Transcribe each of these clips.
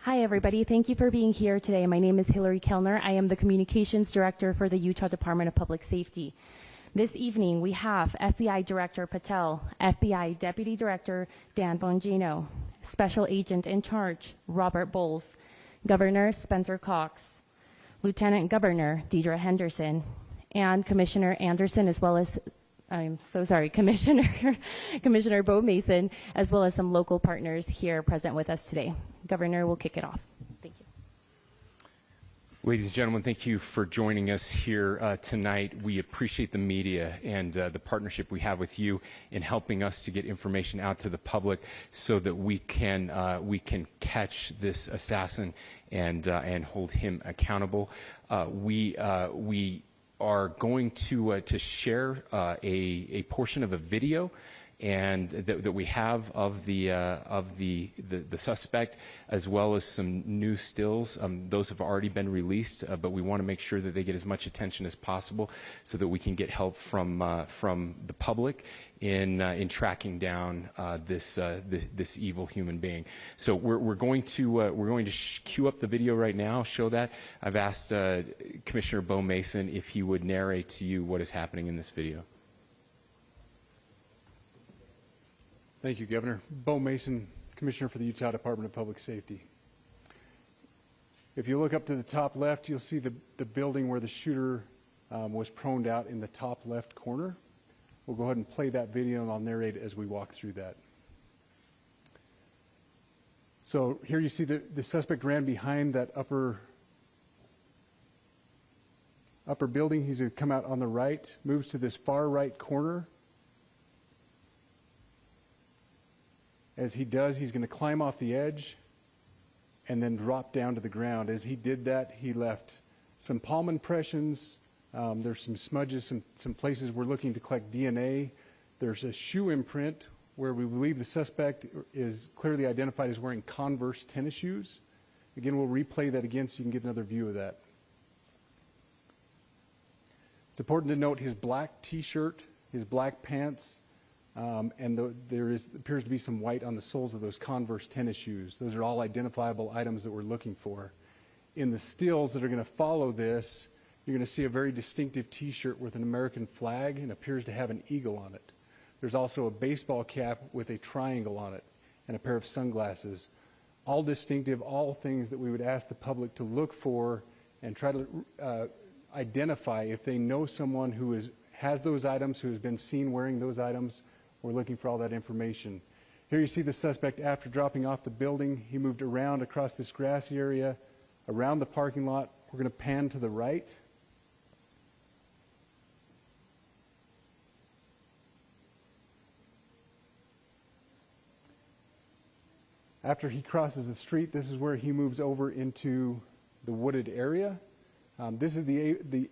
Hi, everybody. Thank you for being here today. My name is Hillary Kellner. I am the Communications Director for the Utah Department of Public Safety. This evening, we have FBI Director Patel, FBI Deputy Director Dan Bongino, Special Agent in Charge Robert Bohles, Governor Spencer Cox, Lieutenant Governor Deidre Henderson, and Commissioner Anderson, as well as Commissioner Bo Mason, as well as some local partners here present with us today. Governor will kick it off. Thank you. Ladies and gentlemen, thank you for joining us here tonight. We appreciate the media and the partnership we have with you in helping us to get information out to the public so that we can catch this assassin and hold him accountable. We are going to share a portion of a video and that we have of the suspect, as well as some new stills. Those have already been released, but we want to make sure that they get as much attention as possible so that we can get help from the public in tracking down this evil human being. So we're going to cue up the video right now. Show that. I've asked Commissioner Bo Mason if he would narrate to you what is happening in this video. Thank you, Governor. Bo Mason, Commissioner for the Utah Department of Public Safety. If you look up to the top left, you'll see the building where the shooter was proned out in the top left corner. We'll go ahead and play that video, and I'll narrate as we walk through that. So here you see the suspect ran behind that upper building. He's going to come out on the right, moves to this far right corner. As he does, he's going to climb off the edge and then drop down to the ground. As he did that, he left some palm impressions. There's some smudges, some places we're looking to collect DNA. There's a shoe imprint where we believe the suspect is clearly identified as wearing Converse tennis shoes. Again, we'll replay that again so you can get another view of that. It's important to note his black T-shirt, his black pants, and there appears to be some white on the soles of those Converse tennis shoes. Those are all identifiable items that we're looking for. In the stills that are going to follow this, you're going to see a very distinctive T-shirt with an American flag and appears to have an eagle on it. There's also a baseball cap with a triangle on it and a pair of sunglasses. All distinctive, all things that we would ask the public to look for and try to identify if they know someone who has those items, who has been seen wearing those items. We're looking for all that information. Here you see the suspect after dropping off the building. He moved around across this grassy area, around the parking lot. We're going to pan to the right. After he crosses the street, this is where he moves over into the wooded area. This is the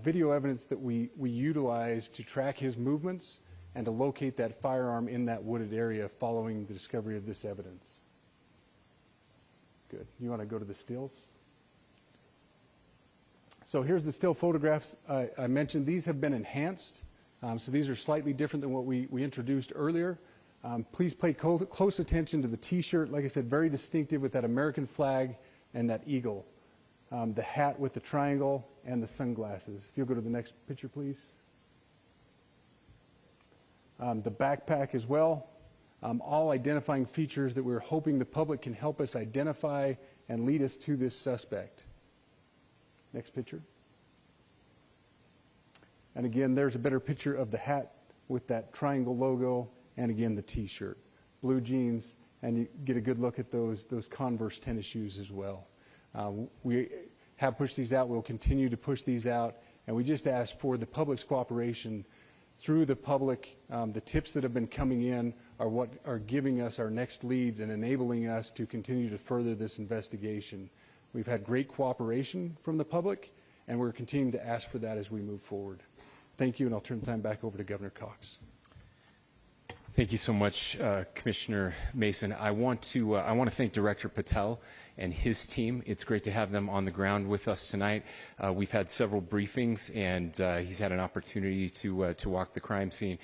video evidence that we utilize to track his movements and to locate that firearm in that wooded area following the discovery of this evidence. Good. You want to go to the stills? So here's the still photographs I mentioned. These have been enhanced, so these are slightly different than what we introduced earlier. Please pay close attention to the T-shirt. Like I said, very distinctive with that American flag and that eagle. The hat with the triangle and the sunglasses. If you'll go to the next picture, please. The backpack as well. All identifying features that we're hoping the public can help us identify and lead us to this suspect. Next picture. And again, there's a better picture of the hat with that triangle logo, and again the T-shirt. Blue jeans, and you get a good look at those Converse tennis shoes as well. We have pushed these out. We'll continue to push these out, and we just ask for the public's cooperation through the public. The tips that have been coming in are what are giving us our next leads and enabling us to continue to further this investigation. We've had great cooperation from the public, and we're continuing to ask for that as we move forward. Thank you, and I'll turn the time back over to Governor Cox. Thank you so much, Commissioner Mason. I want to thank Director Patel and his team. It's great to have them on the ground with us tonight. We've had several briefings, and he's had an opportunity to walk the crime scene.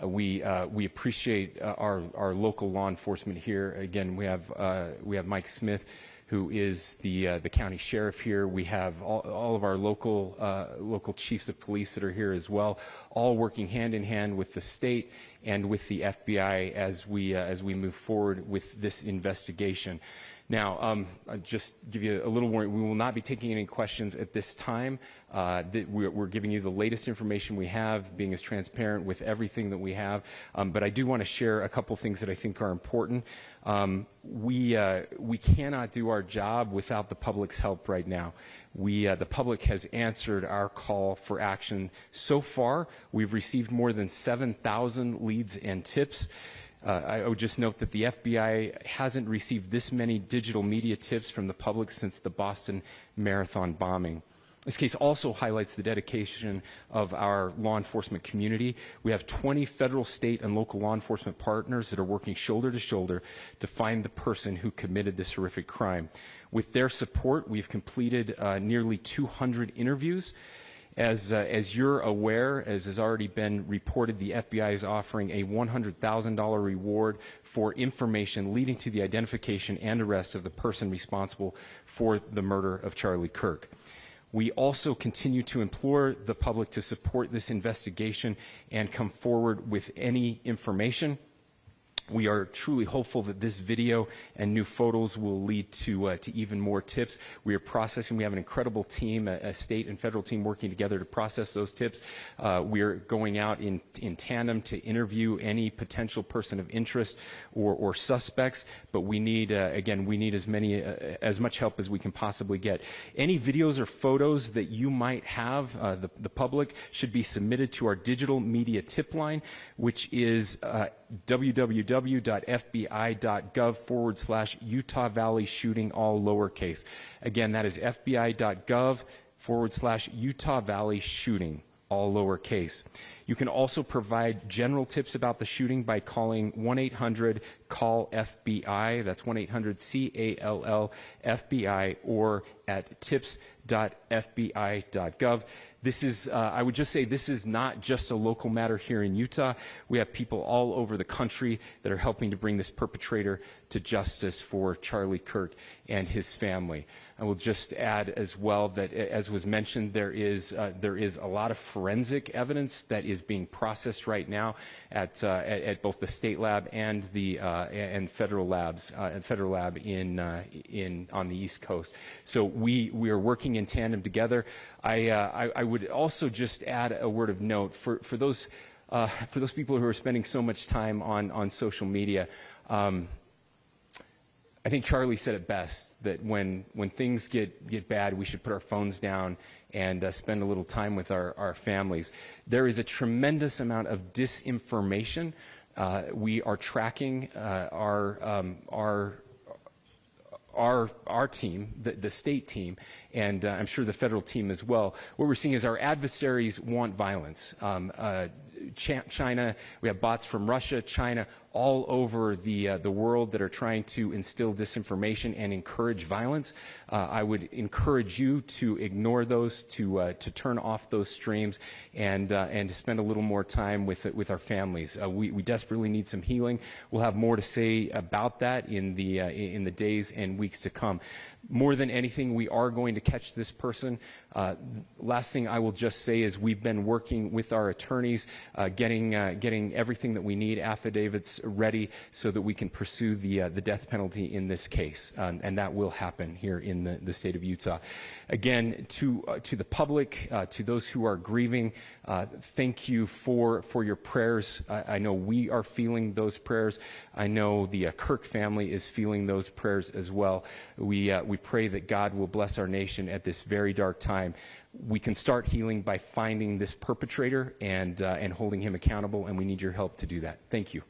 We appreciate our local law enforcement here. Again, we have Mike Smith, who is the county sheriff here. We have all of our local chiefs of police that are here as well, all working hand in hand with the state and with the FBI as we move forward with this investigation. Now, I'll just give you a little warning. We will not be taking any questions at this time. We're giving you the latest information we have, being as transparent with everything that we have. But I do want to share a couple things that I think are important. We cannot do our job without the public's help right now. The public has answered our call for action. So far, we've received more than 7,000 leads and tips. I would just note that the FBI hasn't received this many digital media tips from the public since the Boston Marathon bombing. This case also highlights the dedication of our law enforcement community. We have 20 federal, state, and local law enforcement partners that are working shoulder to shoulder to find the person who committed this horrific crime. With their support, we've completed nearly 200 interviews. As you're aware, as has already been reported, the FBI is offering a $100,000 reward for information leading to the identification and arrest of the person responsible for the murder of Charlie Kirk. We also continue to implore the public to support this investigation and come forward with any information. We are truly hopeful that this video and new photos will lead to even more tips. We are processing. We have an incredible team, a state and federal team working together to process those tips. We are going out in tandem to interview any potential person of interest or suspects. But we need, again, we need as much help as we can possibly get. Any videos or photos that you might have, the public, should be submitted to our digital media tip line, which is www.fbi.gov/Utah Valley shooting, all lowercase. Again, that is fbi.gov/Utah Valley shooting, all lowercase. You can also provide general tips about the shooting by calling 1-800-CALL-FBI. That's 1-800-CALL-FBI, or at tips.fbi.gov. This is, I would just say, this is not just a local matter here in Utah. We have people all over the country that are helping to bring this perpetrator to justice for Charlie Kirk and his family. I will just add as well that, as was mentioned, there is a lot of forensic evidence that is being processed right now at both the state lab and the federal labs, federal lab on the East Coast. So we are working in tandem together. I would also just add a word of note for those people who are spending so much time on social media. I think Charlie said it best, that when things get bad, we should put our phones down and spend a little time with our families. There is a tremendous amount of disinformation. We are tracking our team, the state team, and I'm sure the federal team as well. What we're seeing is our adversaries want violence. China, we have bots from Russia, China, all over the world that are trying to instill disinformation and encourage violence. I would encourage you to ignore those, to turn off those streams, and to spend a little more time with our families. We desperately need some healing. We'll have more to say about that in the days and weeks to come. More than anything, we are going to catch this person. Last thing I will just say is we've been working with our attorneys, getting everything that we need, affidavits ready, so that we can pursue the death penalty in this case, and that will happen here in the state of Utah. Again, to the public, to those who are grieving, thank you for your prayers. I know we are feeling those prayers. I know the Kirk family is feeling those prayers as well. We pray that God will bless our nation at this very dark time. We can start healing by finding this perpetrator and holding him accountable, and we need your help to do that. Thank you.